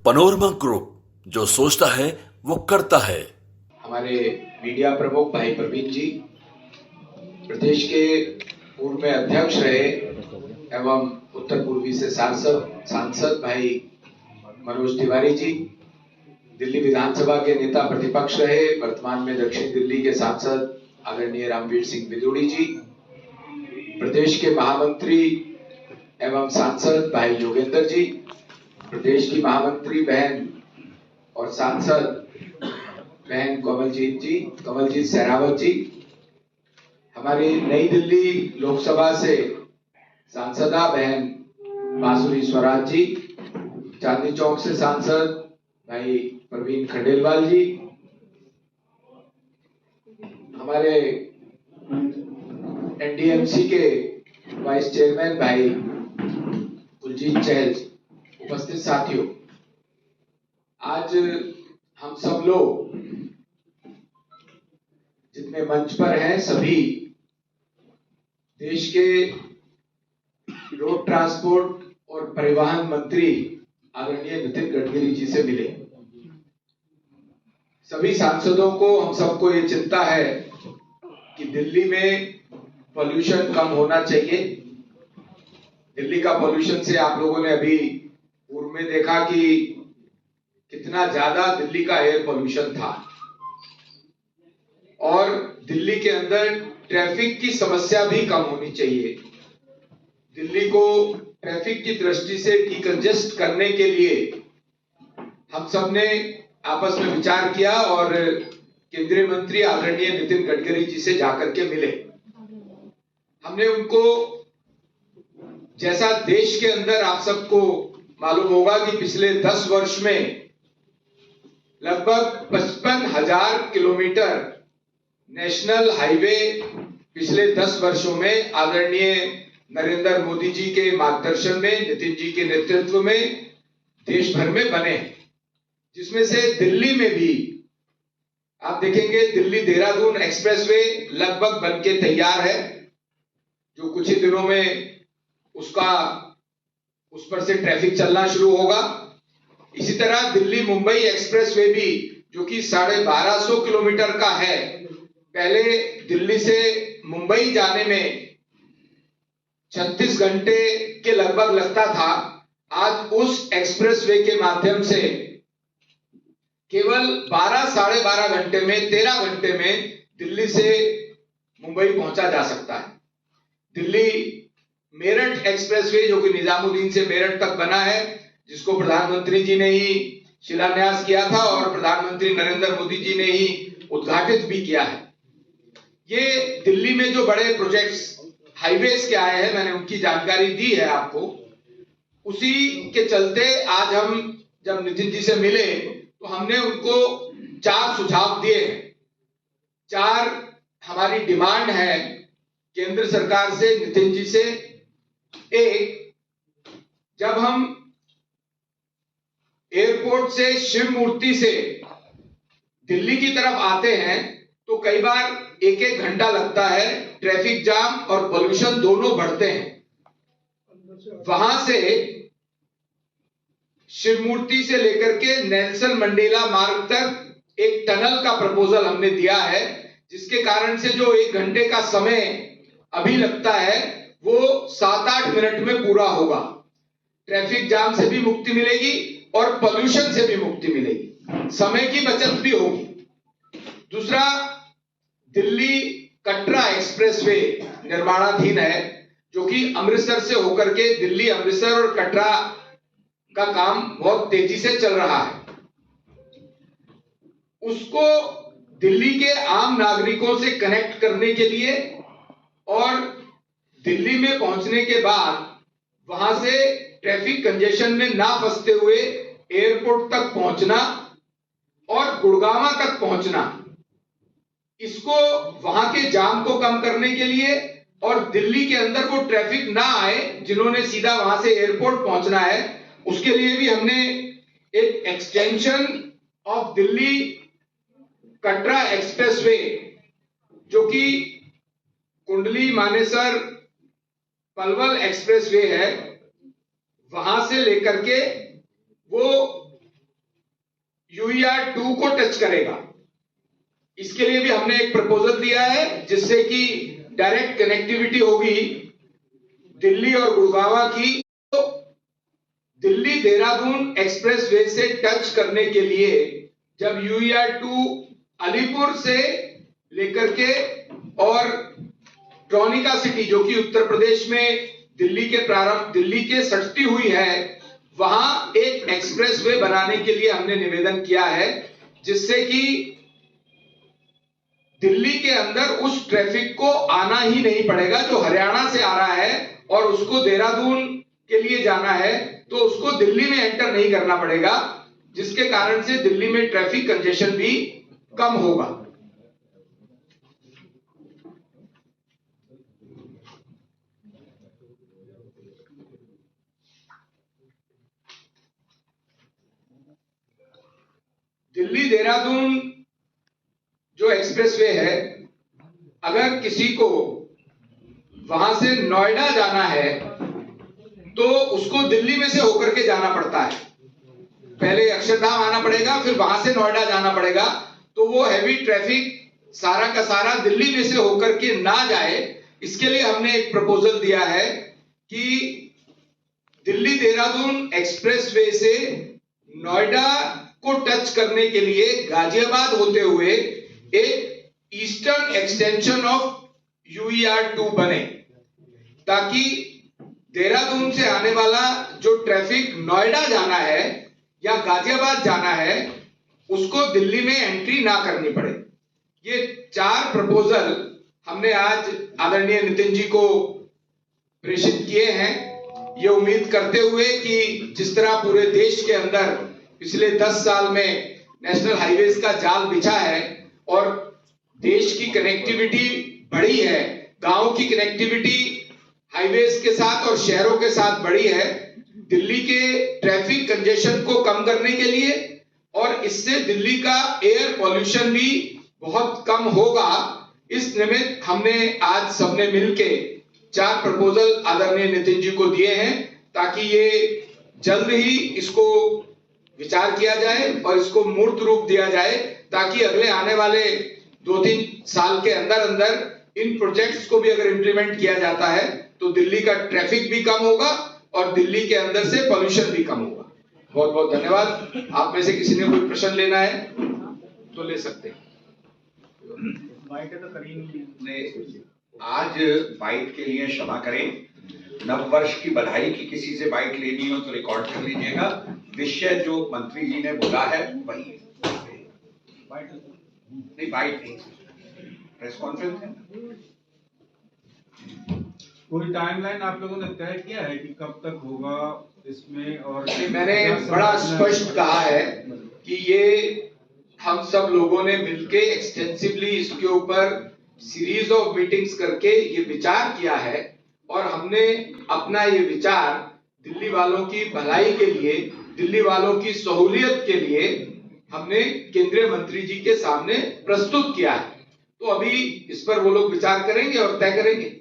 Panorama group, जो सोचता है वो करता है। हमारे मीडिया प्रमुख भाई प्रवीण जी, प्रदेश के पूर्व में अध्यक्ष रहे एवं उत्तर पूर्वी से सांसद भाई मनोज तिवारी जी, दिल्ली विधानसभा के नेता प्रतिपक्ष रहे, वर्तमान में दक्षिण दिल्ली के सांसद आदरणीय रामवीर सिंह बिदूड़ी जी, प्रदेश के महामंत्री एवं सांसद भाई योगेंद्र जी, प्रदेश की महामंत्री बहन और सांसद बहन कमलजीत सहरावत जी, हमारी नई दिल्ली लोकसभा से सांसदा बहन बांसुरी स्वराज जी, चांदनी चौक से सांसद भाई प्रवीण खंडेलवाल जी, हमारे एनडीएमसी के वाइस चेयरमैन भाई कुलजीत चहल, उपस्थित साथियों, आज हम सब लोग जितने मंच पर हैं सभी देश के रोड ट्रांसपोर्ट और परिवहन मंत्री आदरणीय नितिन गडकरी जी से मिले। सभी सांसदों को, हम सबको ये चिंता है कि दिल्ली में पॉल्यूशन कम होना चाहिए। दिल्ली का पॉल्यूशन से आप लोगों ने अभी पूर्व में देखा कि कितना ज्यादा दिल्ली का एयर पॉल्यूशन था और दिल्ली के अंदर ट्रैफिक की समस्या भी कम होनी चाहिए। दिल्ली को ट्रैफिक की दृष्टि से डिकंजेस्ट करने के लिए हम सब ने आपस में विचार किया और केंद्रीय मंत्री आदरणीय नितिन गडकरी जी से जाकर के मिले। हमने उनको, जैसा देश के अंदर आप सबको मालूम होगा कि पिछले 10 वर्ष में लगभग 55,000 किलोमीटर नेशनल हाईवे पिछले 10 वर्षों में आदरणीय नरेंद्र मोदी जी के मार्गदर्शन में, नितिन जी के नेतृत्व में देश भर में बने, जिसमें से दिल्ली में भी आप देखेंगे दिल्ली देहरादून एक्सप्रेसवे लगभग बनके तैयार है, जो कुछ ही दिनों में उस पर से ट्रैफिक चलना शुरू होगा। इसी तरह दिल्ली मुंबई एक्सप्रेसवे भी, जो कि 1250 किलोमीटर का है, पहले दिल्ली से मुंबई जाने में 36 घंटे के लगभग लगता था, आज उस एक्सप्रेसवे के माध्यम से केवल 12 साढ़े 12 घंटे में, 13 घंटे में दिल्ली से मुंबई पहुंचा जा सकता है। दिल्ली मेरठ एक्सप्रेसवे, जो कि निजामुद्दीन से मेरठ तक बना है, जिसको प्रधानमंत्री जी ने ही शिलान्यास किया था और प्रधानमंत्री नरेंद्र मोदी जी ने ही उद्घाटित भी किया है। ये दिल्ली में जो बड़े प्रोजेक्ट्स हाईवेज के आए हैं, मैंने उनकी जानकारी दी है आपको। उसी के चलते आज हम जब नितिन जी से मिले तो हमने उनको 4 सुझाव दिए हैं। 4 हमारी डिमांड है केंद्र सरकार से, नितिन जी से। एक, जब हम एयरपोर्ट से शिव मूर्ति से दिल्ली की तरफ आते हैं तो कई बार 1-1 घंटा लगता है, ट्रैफिक जाम और पोल्यूशन दोनों बढ़ते हैं। वहां से शिव मूर्ति से लेकर के नेल्सन मंडेला मार्ग तक एक टनल का प्रपोजल हमने दिया है, जिसके कारण से जो 1 घंटे का समय अभी लगता है वो 7-8 मिनट में पूरा होगा। ट्रैफिक जाम से भी मुक्ति मिलेगी और पोल्यूशन से भी मुक्ति मिलेगी, समय की बचत भी होगी। दूसरा, दिल्ली कटरा एक्सप्रेसवे निर्माणाधीन है, जो कि अमृतसर से होकर के दिल्ली, अमृतसर और कटरा का काम बहुत तेजी से चल रहा है। उसको दिल्ली के आम नागरिकों से कनेक्ट करने के लिए और दिल्ली में पहुंचने के बाद वहां से ट्रैफिक कंजेशन में ना फंसते हुए एयरपोर्ट तक पहुंचना और गुड़गांव तक पहुंचना, इसको वहां के जाम को कम करने के लिए और दिल्ली के अंदर वो ट्रैफिक ना आए जिन्होंने सीधा वहां से एयरपोर्ट पहुंचना है, उसके लिए भी हमने एक extension of Delhi Katra expressway, जो कि कुंडली मानेसर पलवल एक्सप्रेसवे है, वहां से लेकर के वो UER2 को टच करेगा। इसके लिए भी हमने एक प्रपोजल दिया है जिससे कि डायरेक्ट कनेक्टिविटी होगी दिल्ली और गुड़गांव की। तो दिल्ली देहरादून एक्सप्रेसवे से टच करने के लिए जब UER2 अलीपुर से लेकर के और ट्रोनिका सिटी जो कि उत्तर प्रदेश में दिल्ली के सटती हुई है, वहां एक एक्सप्रेसवे बनाने के लिए हमने निवेदन किया है, जिससे कि दिल्ली के अंदर उस ट्रैफिक को आना ही नहीं पड़ेगा जो हरियाणा से आ रहा है और उसको देहरादून के लिए जाना है, तो उसको दिल्ली में एंटर नहीं करना पड़ेगा, जिसके कारण से दिल्ली में ट्रैफिक कंजेशन भी कम होगा। दिल्ली देहरादून जो एक्सप्रेसवे है, अगर किसी को वहां से नोएडा जाना है तो उसको दिल्ली में से होकर के जाना पड़ता है। पहले अक्षरधाम आना पड़ेगा, फिर वहां से नोएडा जाना पड़ेगा, तो वो हैवी ट्रैफिक सारा का सारा दिल्ली में से होकर के ना जाए, इसके लिए हमने एक प्रपोजल दिया है कि दिल्ली देहरादून एक्सप्रेसवे से नोएडा को टच करने के लिए गाजियाबाद होते हुए एक ईस्टर्न एक्सटेंशन ऑफ UER2 बने, ताकि देहरादून से आने वाला जो ट्रैफिक नोएडा जाना है या गाजियाबाद जाना है, उसको दिल्ली में एंट्री ना करनी पड़े। ये 4 प्रपोजल हमने आज आदरणीय नितिन जी को प्रेषित किए हैं, ये उम्मीद करते हुए कि जिस तरह पूरे देश के अंदर पिछले 10 साल में नेशनल हाईवेज का जाल बिछा है और देश की कनेक्टिविटी बढ़ी है, गांव की कनेक्टिविटी हाईवेज के साथ और शहरों के साथ बढ़ी है, दिल्ली के ट्रैफिक कंजेशन को कम करने के लिए और इससे दिल्ली का एयर पॉल्यूशन भी बहुत कम होगा। इस निमित्त हमने आज सबने मिलके 4 प्रपोजल आदरणीय नितिन जी को दिए हैं, ताकि ये जल्द ही इसको विचार किया जाए और इसको मूर्त रूप दिया जाए, ताकि अगले आने वाले 2-3 साल के अंदर अंदर इन प्रोजेक्ट्स को भी अगर इम्प्लीमेंट किया जाता है तो दिल्ली का ट्रैफिक भी कम होगा और दिल्ली के अंदर से पॉल्यूशन भी कम होगा। बहुत बहुत धन्यवाद। आप में से किसी ने कोई प्रश्न लेना है तो ले सकते हैं। आज बाइट के लिए क्षमा करें, नव वर्ष की बधाई की किसी से बाइट लेनी हो तो रिकॉर्ड कर लीजिएगा। विषय जो मंत्री जी ने बोला है वही है, नहीं बाइट नहीं, प्रेस कॉन्फ्रेंस है। कोई टाइमलाइन आप लोगों ने तय किया है कि कब तक होगा इसमें? और मैंने बड़ा स्पष्ट कहा है कि ये हम सब लोगों ने मिलके एक्सटेंसिवली इसके ऊपर सीरीज ऑफ मीटिंग्स करके ये विचार किया है और हमने अपना ये विचार दिल्ली वालों की भलाई के लिए, दिल्ली वालों की सहूलियत के लिए हमने केंद्रीय मंत्री जी के सामने प्रस्तुत किया है। तो अभी इस पर वो लोग विचार करेंगे और तय करेंगे।